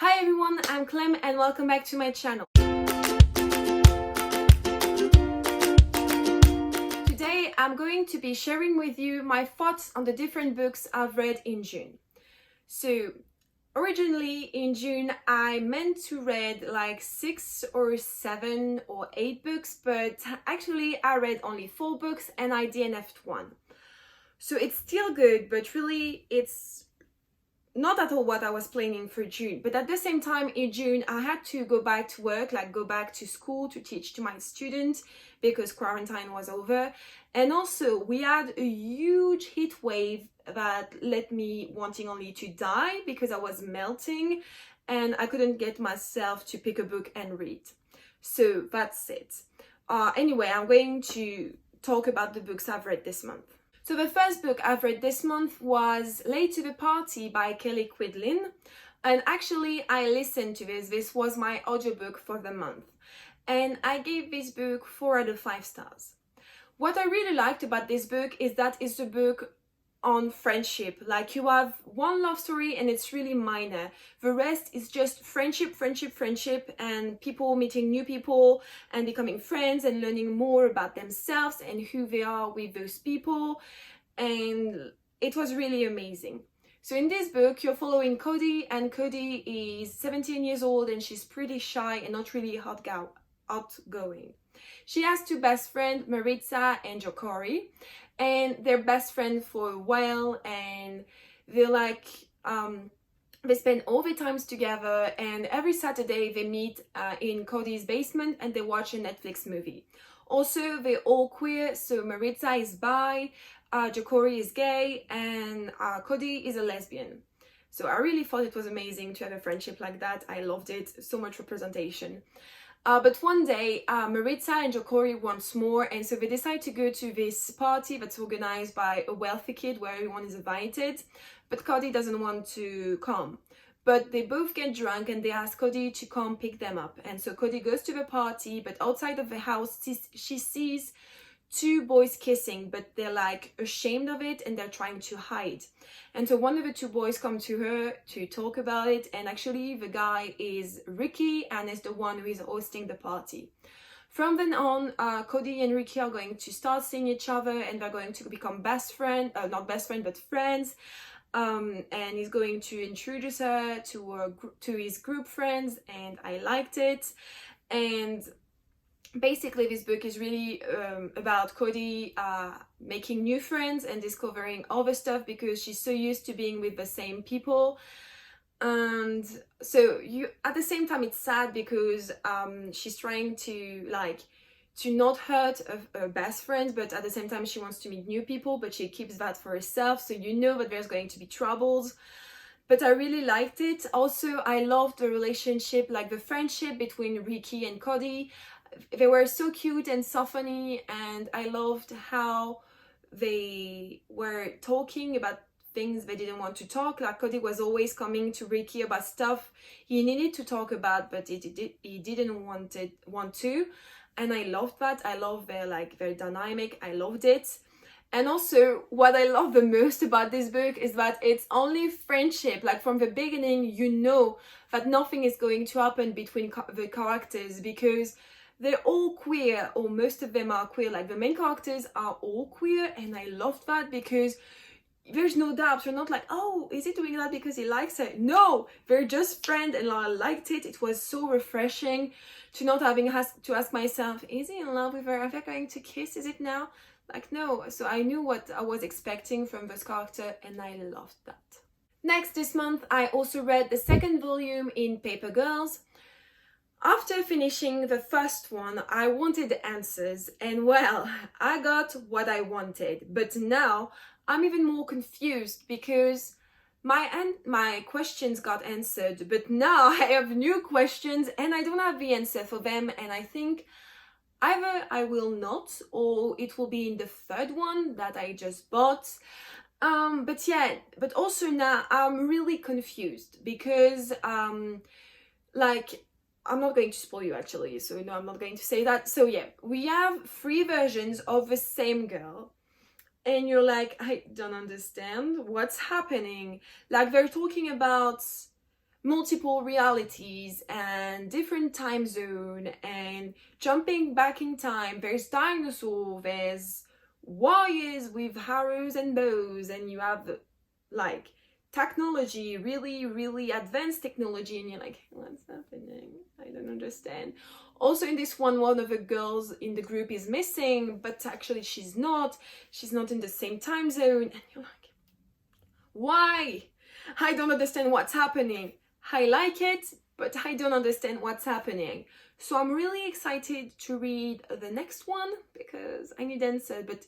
Hi everyone, I'm Clem and welcome back to my channel. Today I'm going to be sharing with you my thoughts on the different books I've read in June. So originally in June I meant to read like 6 or 7 or 8 books, but actually I read only 4 books and I DNF'd one. So it's still good, but really it's not at all what I was planning for June. But at the same time in June I had to go back to work, like go back to school to teach to my students because quarantine was over. And also we had a huge heat wave that left me wanting only to die because I was melting and I couldn't get myself to pick a book and read. So that's it. Anyway, I'm going to talk about the books I've read this month. So the first book I've read this month was Late to the Party by Kelly Quidlin. And actually I listened to this. This was my audiobook for the month. And I gave this book 4 out of 5 stars. What I really liked about this book is that it's a book on friendship. Like you have one love story and it's really minor. The rest is just friendship, and people meeting new people and becoming friends and learning more about themselves and who they are with those people. And it was really amazing. So in this book you're following Cody, and Cody is 17 years old and she's pretty shy and not really outgoing. She has 2 best friends, Maritza and Jokori, and they're best friends for a while, and they're like they spend all their times together, and every Saturday they meet in Cody's basement and they watch a Netflix movie. Also, they're all queer, so Maritza is bi, Jokori is gay, and Cody is a lesbian. So I really thought it was amazing to have a friendship like that. I loved it, so much representation. But one day, Maritza and Jokori want more, and so they decide to go to this party that's organized by a wealthy kid where everyone is invited, but Cody doesn't want to come. But they both get drunk and they ask Cody to come pick them up. And so Cody goes to the party, but outside of the house, she sees 2 boys kissing, but they're like ashamed of it and they're trying to hide. And so one of the 2 boys come to her to talk about it, and actually the guy is Ricky and is the one who is hosting the party. From then on, Cody and Ricky are going to start seeing each other and they're going to become best friends, not best friends but friends. And he's going to introduce her to his group friends, and I liked it. And basically this book is really about Cody making new friends and discovering other stuff because she's so used to being with the same people. And so at the same time it's sad because she's trying to not hurt her best friends, but at the same time she wants to meet new people, but she keeps that for herself, so you know that there's going to be troubles. But I really liked it. Also, I loved the relationship, like the friendship between Ricky and Cody. They were so cute and so funny, and I loved how they were talking about things they didn't want to talk. Like Cody was always coming to Ricky about stuff he needed to talk about, but he didn't want to. And I loved that. I love their dynamic. I loved it. And also what I love the most about this book is that it's only friendship. Like from the beginning you know that nothing is going to happen between the characters because they're all queer, or most of them are queer. Like the main characters are all queer, and I loved that because there's no doubt. You're not like, oh, is he doing that because he likes it? No, they're just friends, and I liked it. It was so refreshing to not having to ask myself, is he in love with her? Are they going to kiss? Is it now? Like, no. So I knew what I was expecting from this character, and I loved that. Next, this month, I also read the 2nd volume in Paper Girls. After finishing the first one, I wanted answers, and well, I got what I wanted. But now I'm even more confused because my questions got answered, but now I have new questions and I don't have the answer for them, and I think either I will not, or it will be in the 3rd one that I just bought. But also now I'm really confused because I'm not going to spoil you actually, so no, I'm not going to say that. So yeah, we have 3 versions of the same girl, and you're like, I don't understand what's happening. Like they're talking about multiple realities and different time zone and jumping back in time. There's dinosaurs, there's warriors with arrows and bows, and you have like technology, really advanced technology, and you're like, what's happening? I don't understand. Also in this one of the girls in the group is missing, but actually she's not in the same time zone, and you're like, why? I don't understand what's happening. I like it, but I don't understand what's happening. So I'm really excited to read the next one because I need answer. But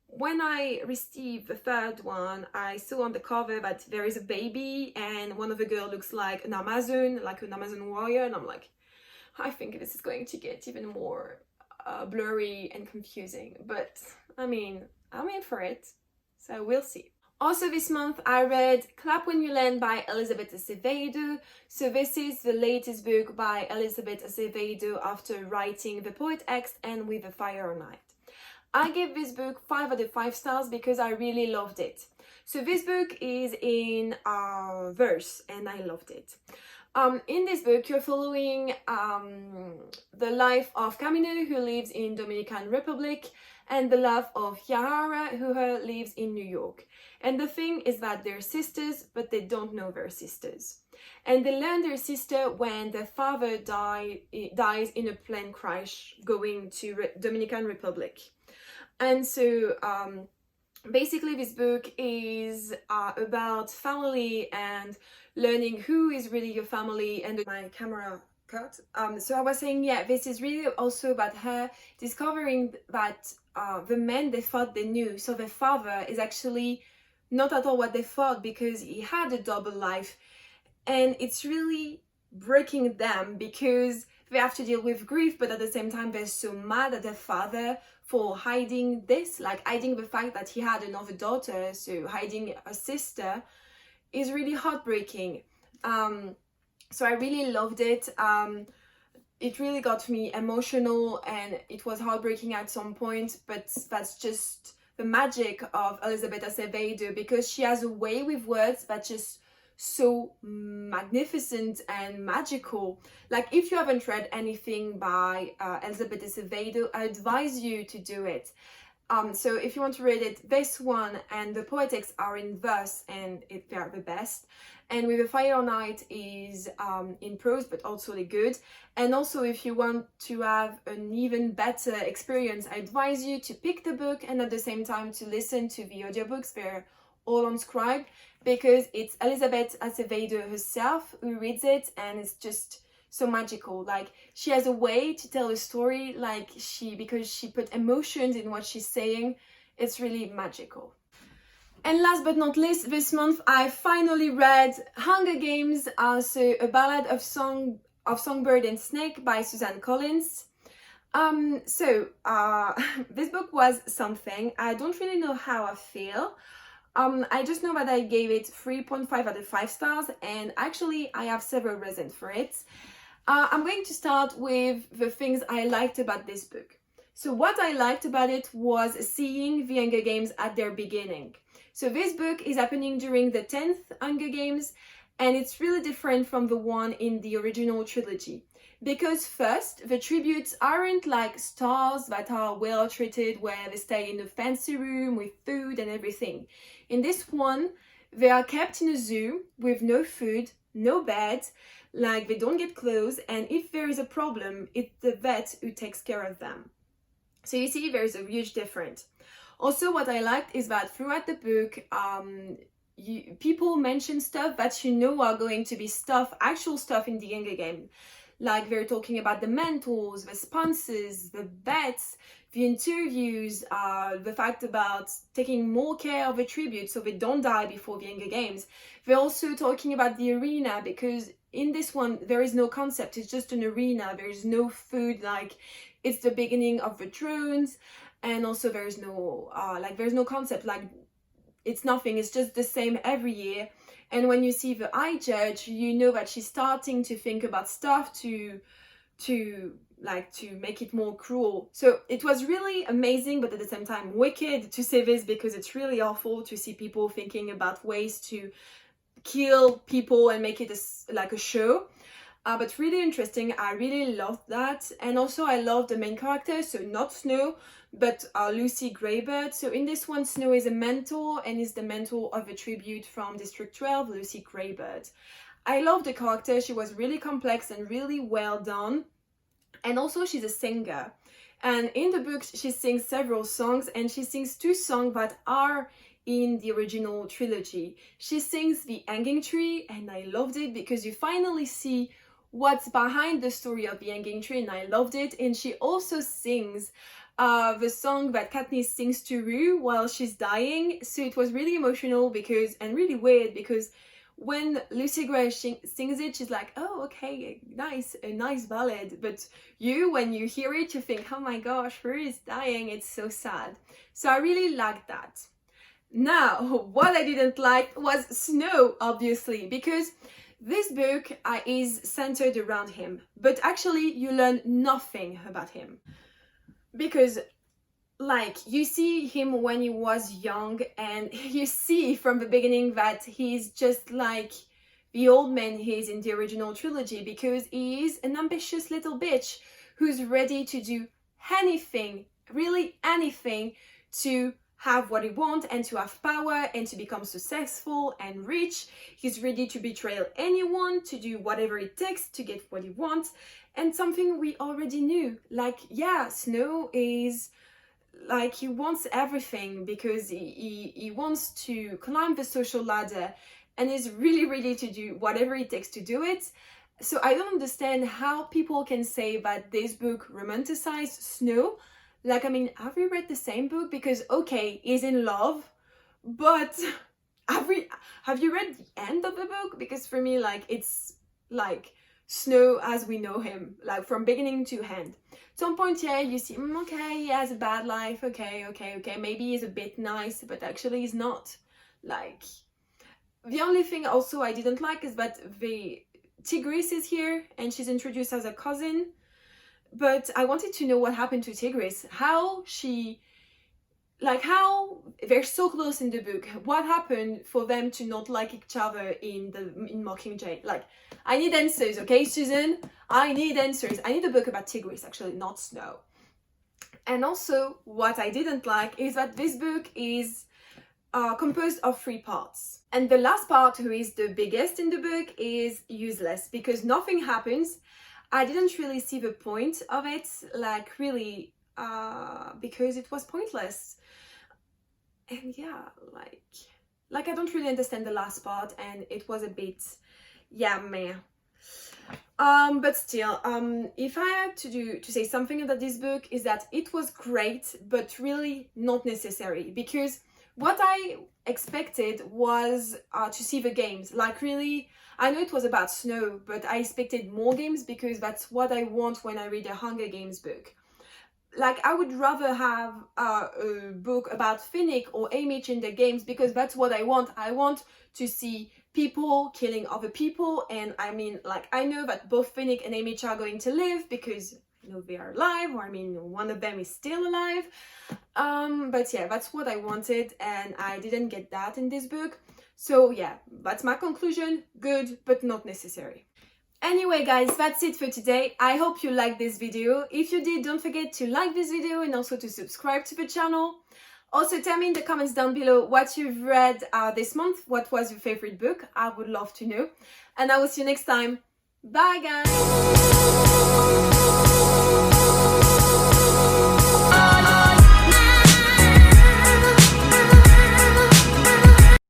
when I received the third one, I saw on the cover that there is a baby and one of the girls looks like an Amazon warrior, and I'm like, I think this is going to get even more blurry and confusing. But I mean, I'm in for it, so we'll see. Also this month I read Clap When You Land by Elizabeth Acevedo. So this is the latest book by Elizabeth Acevedo after writing The Poet X and With a Fire Night. I gave this book 5 out of 5 stars because I really loved it. So this book is in verse and I loved it. In this book you're following the life of Camino, who lives in Dominican Republic, and the life of Yahara, who lives in New York. And the thing is that they're sisters, but they don't know they're sisters. And they learn they're sister when their father dies in a plane crash going to Dominican Republic. And so basically this book is about family and learning who is really your family. And my camera cut. So I was saying, yeah, this is really also about her discovering that the men they thought they knew, so their father is actually not at all what they thought, because he had a double life. And it's really breaking them because they have to deal with grief, but at the same time they're so mad at their father for hiding this, like hiding the fact that he had another daughter. So hiding a sister is really heartbreaking. So I really loved it. It really got me emotional and it was heartbreaking at some point, but that's just the magic of Elizabeth Acevedo, because she has a way with words that's just so magnificent and magical. Like, if you haven't read anything by Elizabeth Acevedo, I advise you to do it. So if you want to read it, this one and the Poetics are in verse and they're the best. And With a Fire Night is in prose, but also really good. And also, if you want to have an even better experience, I advise you to pick the book and at the same time to listen to the audiobooks. They're all on Scribe, because it's Elizabeth Acevedo herself who reads it, and it's just so magical. Like, she has a way to tell a story, like because she put emotions in what she's saying. It's really magical. And last but not least, this month I finally read Hunger Games, so A Ballad of Songbird and Snake by Suzanne Collins. This book was something. I don't really know how I feel. I just know that I gave it 3.5 out of 5 stars, and actually I have several reasons for it. I'm going to start with the things I liked about this book. So what I liked about it was seeing the Hunger Games at their beginning. So this book is happening during the 10th Hunger Games, and it's really different from the one in the original trilogy. Because first, the tributes aren't like stars that are well treated, where they stay in a fancy room with food and everything. In this one, they are kept in a zoo with no food, no bed, like they don't get clothes, and if there is a problem, it's the vet who takes care of them. So you see, there's a huge difference. Also, what I liked is that throughout the book, people mention stuff that you know are going to be actual stuff in the Hunger Games. Like, they're talking about the mentors, the sponsors, the bets, the interviews, the fact about taking more care of the tribute so they don't die before the Hunger Games. They're also talking about the arena, because in this one there is no concept, it's just an arena, there's no food, like it's the beginning of the drones, and also there's no there's no concept, like it's nothing, it's just the same every year. And when you see the eye judge, you know that she's starting to think about stuff to make it more cruel. So it was really amazing, but at the same time wicked to say this, because it's really awful to see people thinking about ways to kill people and make it like a show. But really interesting. I really loved that. And also I love the main character, so not Snow, but Lucy Greybird. So in this one, Snow is a mentor and is the mentor of a tribute from District 12, Lucy Greybird. I love the character. She was really complex and really well done. And also she's a singer. And in the book, she sings several songs, and she sings 2 songs that are in the original trilogy. She sings The Hanging Tree, and I loved it because you finally see what's behind the story of The Hanging Tree, and I loved it. And she also sings the song that Katniss sings to Rue while she's dying. So it was really emotional because, and really weird because when Lucy Gray sings it, she's like, oh, okay, a nice ballad. But when you hear it, you think, oh my gosh, Rue is dying. It's so sad. So I really liked that. Now, what I didn't like was Snow, obviously, because this book is centered around him, but actually you learn nothing about him. Because, like, you see him when he was young, and you see from the beginning that he's just like the old man he is in the original trilogy, because he is an ambitious little bitch who's ready to do anything, really anything, to have what he wants and to have power and to become successful and rich. He's ready to betray anyone, to do whatever it takes to get what he wants. And something we already knew, like, yeah, Snow is like, he wants everything because he wants to climb the social ladder and is really ready to do whatever it takes to do it. So I don't understand how people can say that this book romanticized Snow. Like, I mean, have you read the same book? Because, okay, he's in love, but have you read the end of the book? Because for me, like, it's like Snow as we know him, like from beginning to end. At some point, yeah, you see, okay, he has a bad life, okay, maybe he's a bit nice, but actually he's not. Like, the only thing also I didn't like is that the Tigris is here, and she's introduced as a cousin. But I wanted to know what happened to Tigris, how they're so close in the book. What happened for them to not like each other in Mockingjay? Like, I need answers, okay, Susan? I need answers. I need a book about Tigris, actually, not Snow. And also, what I didn't like is that this book is composed of 3 parts. And the last part, who is the biggest in the book, is useless because nothing happens. I didn't really see the point of it, like, really, because it was pointless. And yeah, like I don't really understand the last part, and it was a bit, yeah, meh. But still, if I had to say something about this book, is that it was great, but really not necessary, because what I expected was to see the games. Like, really, I know it was about Snow, but I expected more games because that's what I want when I read a Hunger Games book. Like, I would rather have a book about Finnick or Haymitch in the games because that's what I want. I want to see people killing other people, and I mean, like, I know that both Finnick and Haymitch are going to live because I know they are alive, or I mean, one of them is still alive. But yeah, that's what I wanted, and I didn't get that in this book. So yeah, that's my conclusion. Good, but not necessary. Anyway guys, that's it for today. I hope you liked this video. If you did, don't forget to like this video and also to subscribe to the channel. Also, tell me in the comments down below what you've read this month. What was your favorite book? I would love to know. And I will see you next time. Bye guys!